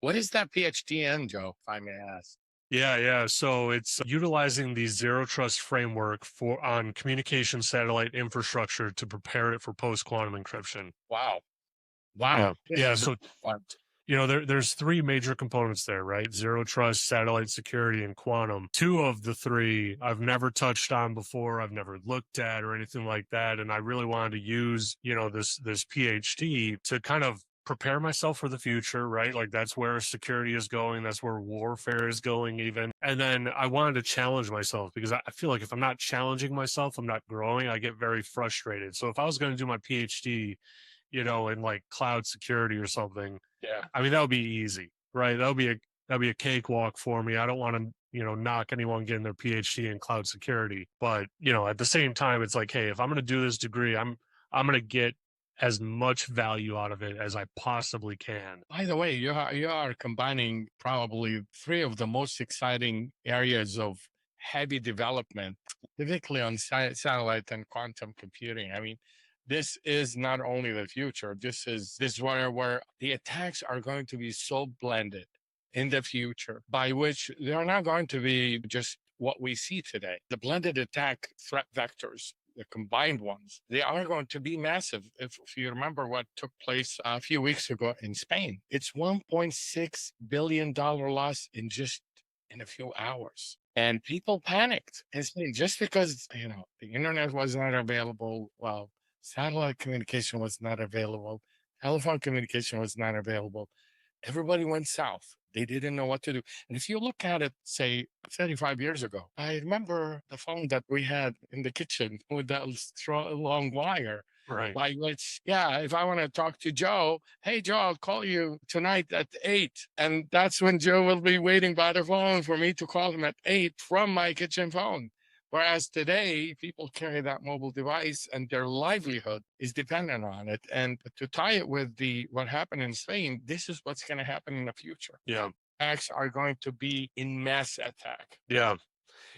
What is that PhD in, Joe, if I may ask? Yeah. So it's utilizing the zero trust framework for on communication satellite infrastructure to prepare it for post quantum encryption. Wow. Wow. Yeah. This Yeah. is So, fun. there's three major components there, right? Zero trust, satellite security, and quantum. Two of the three I've never touched on before. I've never looked at or anything like that. And I really wanted to use, this PhD to kind of prepare myself for the future, right? Like that's where security is going. That's where warfare is going even. And then I wanted to challenge myself because I feel like if I'm not challenging myself, I'm not growing. I get very frustrated. So if I was going to do my PhD, in like cloud security or something, Yeah. I mean, that would be easy, right? That'll be a cakewalk for me. I don't want to, knock anyone getting their PhD in cloud security. But, at the same time, it's like, hey, if I'm going to do this degree, I'm going to get as much value out of it as I possibly can. By the way, you are combining probably three of the most exciting areas of heavy development, specifically on satellite and quantum computing. I mean, this is not only the future. This is where the attacks are going to be so blended in the future, by which they are not going to be just what we see today. The blended attack threat vectors, the combined ones, they are going to be massive. If you remember what took place a few weeks ago in Spain, it's $1.6 billion loss in a few hours. And people panicked in Spain just because, the internet was not available. Well, satellite communication was not available. Telephone communication was not available. Everybody went south. They didn't know what to do. And if you look at it, say 35 years ago, I remember the phone that we had in the kitchen with that long wire Right. by which, yeah, if I want to talk to Joe, hey, Joe, I'll call you tonight at 8. And that's when Joe will be waiting by the phone for me to call him at 8 from my kitchen phone. Whereas today, people carry that mobile device and their livelihood is dependent on it. And to tie it with the what happened in Spain, this is what's going to happen in the future. Yeah. Attacks are going to be in mass attack. Yeah.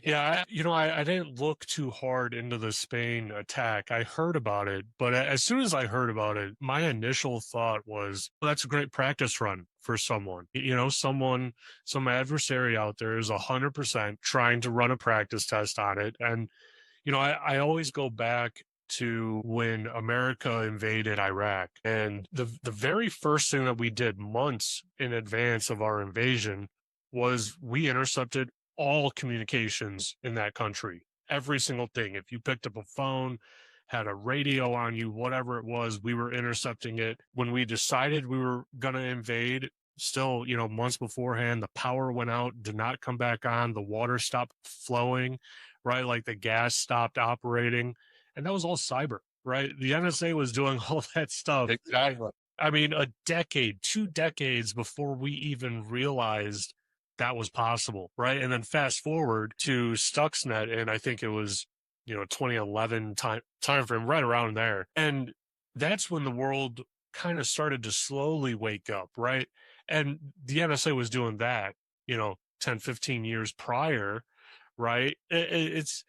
Yeah. Yeah, I didn't look too hard into the Spain attack. I heard about it, but as soon as I heard about it, my initial thought was, well, that's a great practice run for someone. Some adversary out there is 100% trying to run a practice test on it. And, I always go back to when America invaded Iraq. And the very first thing that we did months in advance of our invasion was we intercepted all communications in that country. Every single thing. If you picked up a phone, had a radio on you, whatever it was, we were intercepting it. When we decided we were going to invade, still, months beforehand, the power went out, did not come back on, the water stopped flowing, right? Like the gas stopped operating. And that was all cyber, right? The NSA was doing all that stuff. Exactly. I mean, a decade, 2 decades before we even realized that was possible, right? And then fast forward to Stuxnet, and I think it was 2011 time frame, right around there, and that's when the world kind of started to slowly wake up, right? And the NSA was doing that, 10, 15 years prior, right? It's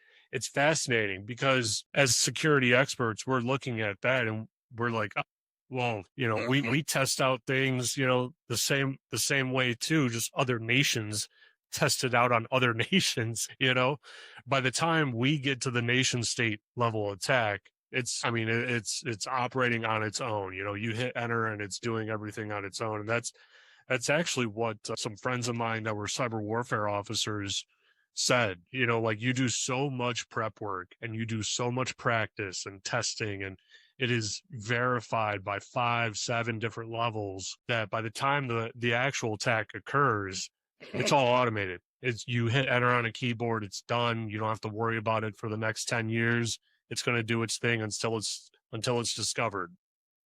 fascinating because as security experts, we're looking at that and we're like, well, Mhm. we test out things, the same way too, just other nations test it out on other nations. By the time we get to the nation state level attack, I mean, it's operating on its own. You hit enter and it's doing everything on its own. And that's actually what some friends of mine that were cyber warfare officers said. Like you do so much prep work and you do so much practice and testing, and it is verified by 5, 7 different levels that by the time the actual attack occurs, it's all automated. It's you hit enter on a keyboard, it's done. You don't have to worry about it for the next 10 years. It's going to do its thing until it's discovered.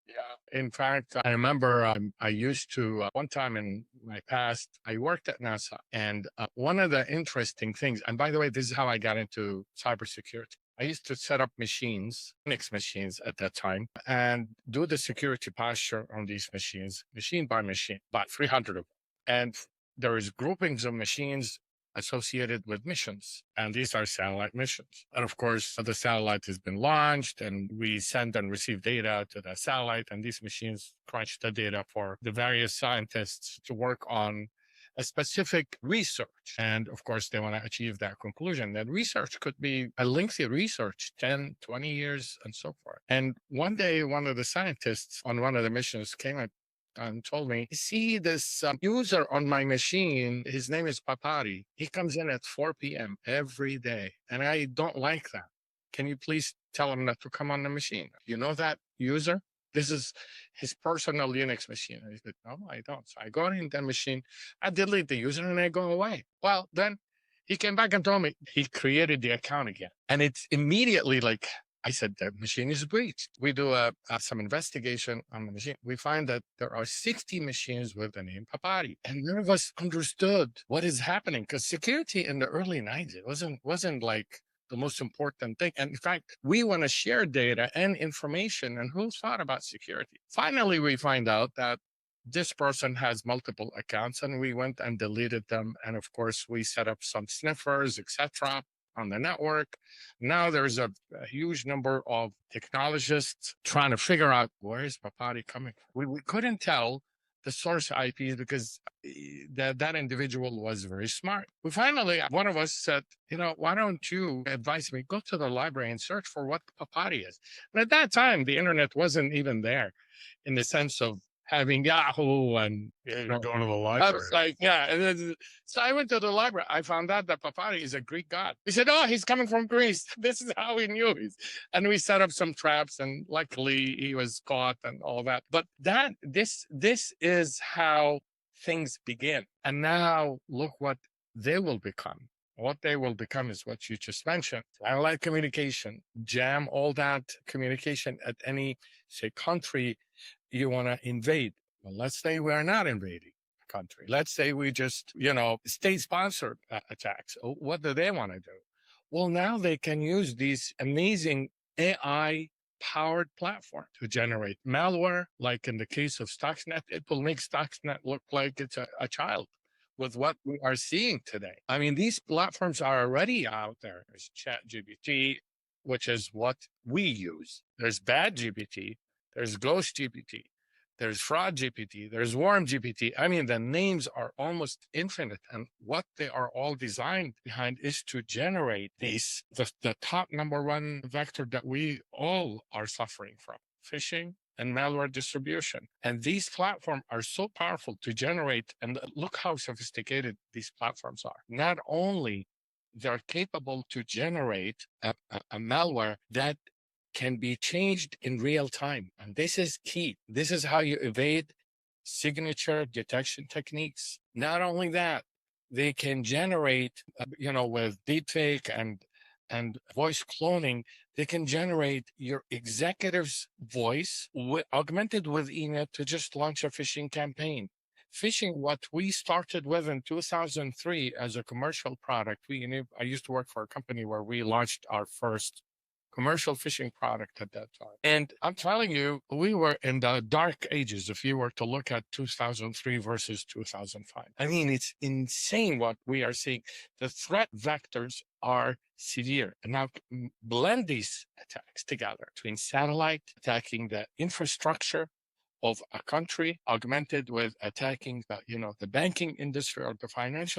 Yeah. In fact, I remember I used to, one time in my past, I worked at NASA. And one of the interesting things, and by the way, this is how I got into cybersecurity. I used to set up machines, Linux machines at that time, and do the security posture on these machines, machine by machine, about 300 of them. And there is groupings of machines associated with missions. And these are satellite missions. And of course, the satellite has been launched and we send and receive data to the satellite. And these machines crunch the data for the various scientists to work on a specific research. And of course, they want to achieve that conclusion. That research could be a lengthy research, 10, 20 years, and so forth. And one day, one of the scientists on one of the missions came up and told me, see this user on my machine, his name is Papari. He comes in at 4 p.m. every day, and I don't like that. Can you please tell him not to come on the machine? You know that user? This is his personal Linux machine. I said, no, I don't. So I go in that machine, I delete the user and I go away. Well, then he came back and told me he created the account again. And it's immediately like, I said, the machine is breached. We do some investigation on the machine. We find that there are 60 machines with the name Papari. And none of us understood what is happening because security in the early 90s wasn't like the most important thing. And in fact, we want to share data and information. And who thought about security? Finally, we find out that this person has multiple accounts and we went and deleted them. And of course, we set up some sniffers, etc., on the network. Now there's a huge number of technologists trying to figure out where is Papari coming from. We couldn't tell the source IPs because that individual was very smart. We finally, one of us said, why don't you advise me, go to the library and search for what Papari is. And at that time, the internet wasn't even there in the sense of having Yahoo and Yeah, you're going to the I was library. like, yeah. And then, so I went to the library. I found out that Papari is a Greek god. He said, oh, he's coming from Greece. This is how we knew he's. And we set up some traps, and luckily he was caught and all that. But this is how things begin. And now look what they will become. What they will become is what you just mentioned. Satellite communication, jam all that communication at any, say, country you want to invade. Well, let's say we're not invading a country. Let's say we just, state-sponsored attacks. What do they want to do? Well, now they can use these amazing AI-powered platform to generate malware. Like in the case of Stuxnet, it will make Stuxnet look like it's a child with what we are seeing today. I mean, these platforms are already out there. There's ChatGPT, which is what we use. There's Bad GPT. There's Ghost GPT. There's Fraud GPT. There's Worm GPT. I mean, the names are almost infinite. And what they are all designed behind is to generate the top number one vector that we all are suffering from, phishing and malware distribution. And these platforms are so powerful to generate, and look how sophisticated these platforms are. Not only they're capable to generate a malware that can be changed in real time. And this is key. This is how you evade signature detection techniques. Not only that, they can generate, with deepfake and voice cloning, they can generate your executive's voice augmented with email to just launch a phishing campaign. Phishing, what we started with in 2003 as a commercial product. I used to work for a company where we launched our first commercial phishing product at that time. And I'm telling you, we were in the dark ages if you were to look at 2003 versus 2005. I mean, it's insane what we are seeing. The threat vectors are severe. And now blend these attacks together between satellite attacking the infrastructure of a country, augmented with attacking the banking industry or the financial